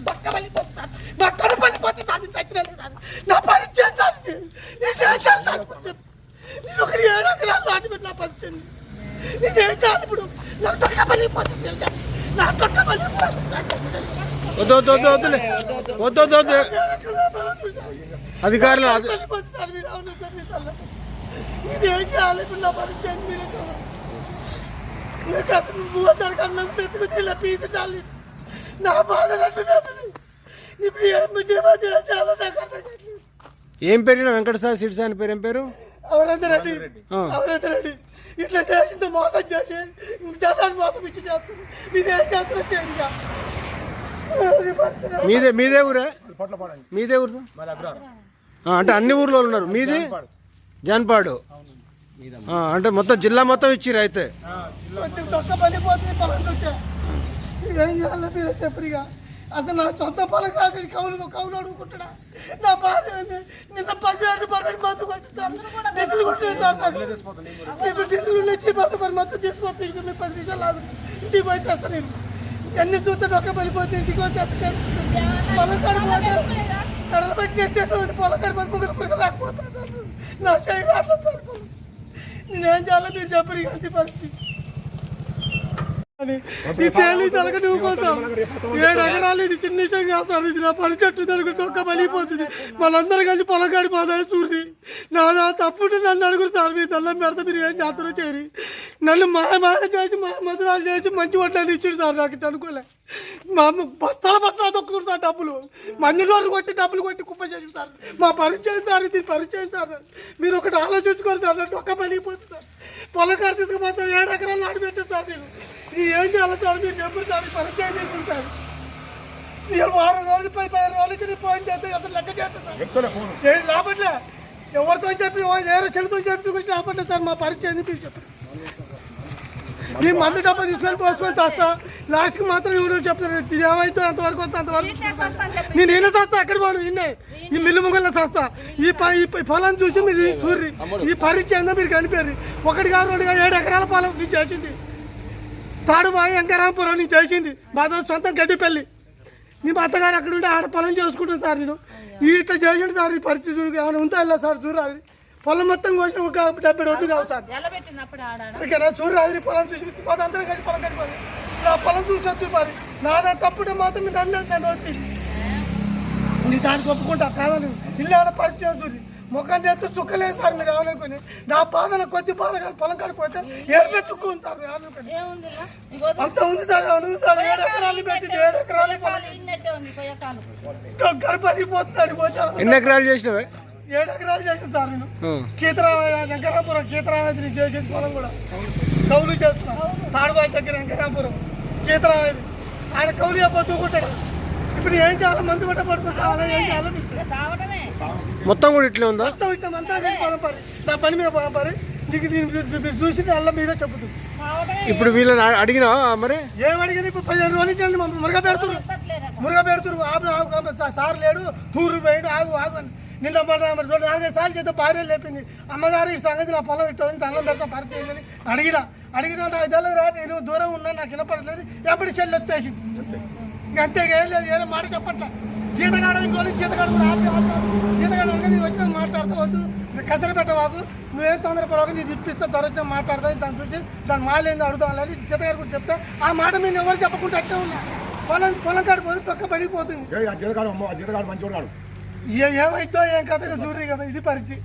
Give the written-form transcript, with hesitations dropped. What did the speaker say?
పక్క వెళ్ళిపోతుంది సార్, నా కడుపు వెళ్ళిపోతే సార్, నేను చచ్చిపోయాను సార్, నా పరిచయం సార్, నేను చేశాను సార్, నేను ఒకటి 7 ఎకరాలు నాటి పెట్టి నా పరిచయం, నేనేం చేయాలి ఇప్పుడు? నా తొక్క వెళ్ళిపోతుంది, నా తొక్క వెళ్ళిపోతుంది. అధికారులు నేనేం చేయాలి ఇప్పుడు? నా పరిచయం మీరే కన్నా పీసు డాలి నా బాధ. ఏం పేరు? వెంకటసాయి సిడ్స్ అని పేరు. ఏం పేరు? అవరేంద్ర రెడ్డి. ఇట్లా చేసింది, మోసం చేసి జనాన్ని మోసం ఇచ్చి చేస్తుంది. నేనేం చేస్తున్నా చేయగా. మీదే ఊరే? మీదే ఊరు? అంటే అన్ని ఊర్లో ఉన్నారు. మీది జాన్పాడు. అంటే మొత్తం జిల్లా మొత్తం ఇచ్చిర్రు అయితే. పడిపోతుంది పొలం చూస్తే ఏం చేయాలి మీరు చెప్పరిగా? అసలు నా సొంత పొలం కాదు, కౌలు అడుగుకుంటున్నా. నా బాధ ఏంది? నిన్న 10,000 రూపాయలు మందు కొట్టించాను, ఢిల్లు కొట్టేసాను. నాకు ఢిల్లీలో నుంచి మొత్తం తీసుకొస్తాను. ఇంక మీరు 10 నిమిషాలు లాగు ఇంటికి పోయి చేస్తాను. నేను ఎన్ని చూస్తే డొక్క పడిపోతే ఇంటికి వచ్చేస్తాను. పొలం కడిపోతే కడలు పెట్టి నెట్టేటువంటి పొలం కడిపోతే ముగ్గురు లేకపోతున్నాను సార్. నా చేయి రాట్లేదు సార్. నేనేం చేయాలో మీరు చెప్పరు. అంతే పరిస్థితి. ఈ తేలి తలక నువ్వు పోతాం. 7 ఎకరాలు ఇది చిన్న విషయం కాదు సార్. ఇది నా పరిచెట్టు తనకు ఒక్క పలిపోతుంది. మనందరూ కలిసి పొలం కాడిపోతాయి చూడండి. నా తప్పుంటే నన్ను అడుగురు సార్. మీరు తెల్లం పెడితే మీరు ఏం చేస్తారో చేయరు. నన్ను మాయ చేసి మధురాలు చేసి మంచి వడ్లని ఇచ్చాడు సార్. నాకు ఇట్లా అనుకోలే. మా బస్తాల దొక్కుతారు సార్. డబ్బులు మంది రోజు కొట్టి డబ్బులు కొట్టి కుప్ప చేసి సార్. మా పరిచయం సార్, ఇది పరిచయం సార్. మీరు ఒకటి ఆలోచించుకోరు సార్. నన్ను ఒక్క పలిపోతుంది సార్. పొలం కాడ తీసుకుపోతారు. 7 ఎకరాలు నాటిపెట్టారు సార్. నేను ఏం చేయాలి సార్? మీరు చెప్పారు సార్. పరిచయం చేస్తుంది సార్. నేను 6 రోజులు 10 రోజులకి నేను ఫోన్ చేస్తే అసలు లెక్క చేస్తాను సార్. ఏం లాభట్లే. ఎవరితో చెప్పి వేరే చెల్లితో చెప్పి లాభట్లేదు సార్. మా పరిచయం మీరు చెప్పారు. నేను మందు డబ్బా తీసుకొని పోసుకొని చేస్తా. లాస్ట్కి మాత్రం ఎవరు చెప్తారు ఇది ఏమైతే అంతవరకు వస్తా అంతవరకు. నేను ఈయన చేస్తా. అక్కడ పోను ఇన్నే ఈ మిల్లు ముంగల్లో చేస్తా. ఈ పొలం చూసి మీరు చూర్రి. ఈ పరిచయం మీరు కనిపారు. 1 కాదు 2 కాదు 7 ఎకరాల పొలం నేను చేసింది. తాడుబాయి వెంకరాంపురం నేను చేసింది. మాతో సొంతం గడ్డిపల్లి. నీ అత్తగారు అక్కడ ఉంటే ఆడ పొలం చేసుకుంటాను సార్. నేను ఇట్లా చేసిండు సార్. ఈ పరిస్థితి ఏమైనా ఉందా ఇలా సార్? చూడాలి పొలం మొత్తం కోసిన ఒక 70 రోజులు కావు సార్. చూడరాదు పొలం చూసి అందరూ కలిసి పొలం కడిపోదు. నా పొలం చూసి వద్దు మరి. నాదా తప్పుంటే మాత్రం మీరు నన్ను నీ దానికి ఒప్పుకుంటా కాదని. ఇల్లు ఏమైనా పరిచయం చూసి ముఖం ఎత్తు చుక్కలేదు సార్. మీరు ఏమనుకుని నా బాధలో కొద్ది బాధ కానీ పొలం కడిపోతే ఏడుపే చుక్కు ఉంది సార్. అంత ఉంది సార్. ఉంది సార్. 7 ఎకరాలు పెట్టింది. 7 ఎకరాలు గడపడిపోతుంది. పోతే ఎన్ని ఎకరాలు చేసినవే? 7 ఎకరాలు చేసాను సార్. నేను వెంకరాపురం కీతరావేది చేసేది పొలం కూడా కౌలు చేస్తున్నాను. తాడుబాయి దగ్గర వెంకరాపురం కీతరావేది. ఆయన కౌలు చెప్పి దూకుంటాడు. ఇప్పుడు ఏం చేయాలి? మందు కొట్ట పడుకుంటా. ఏం చేయాలి? మొత్తం కూడా ఇట్లే ఉందా? మొత్తం ఇట్లా అంతా పొలం పరి. నా పని మీద పొలం పరి. నీకు మీరు చూసి అల్ల మీరే చెబుతుంది. ఇప్పుడు వీళ్ళని అడిగినావా మరి? ఏం అడిగినా? ఇప్పుడు 15 రోజుల నుంచి మురుగా పెడుతురు. సార్ లేడు, టూరు పోయాడు, ఆగు అని. నిన్న 4-5 సార్లు చేస్తే భార్య లేపింది. అమ్మగారు ఈ సంగతి నా పొలం ఇట్టని దండం పెడతా పరిచయం అడిగినా నాకు తెలియదు రా. నేను దూరం ఉన్నా, నాకు వినపడలేదు. ఎప్పటి చెల్లి వచ్చేసింది. అంతే ఏం లేదు. ఏదో మాట చెప్పట్లా. జీతగాడు జీతగాడు వచ్చిన మాట్లాడుతూ వద్దు. కసలు పెట్టవాకు. నువ్వేం తొందరపడవాకు. నేను ఇప్పిస్తా దొరక మాట్లాడతాను. దాన్ని చూసి దాని మాలేందో అడుగుతాం అని జీతగాడు కూడా చెప్తే ఆ మాట మీరు ఎవరు చెప్పకుండా అట్టే ఉన్నా. పొలం కాడిపోతే పక్క పడిపోతుంది. ఏమైతో ఏం కథగా చూడరు కదా. ఇది పరిచయం.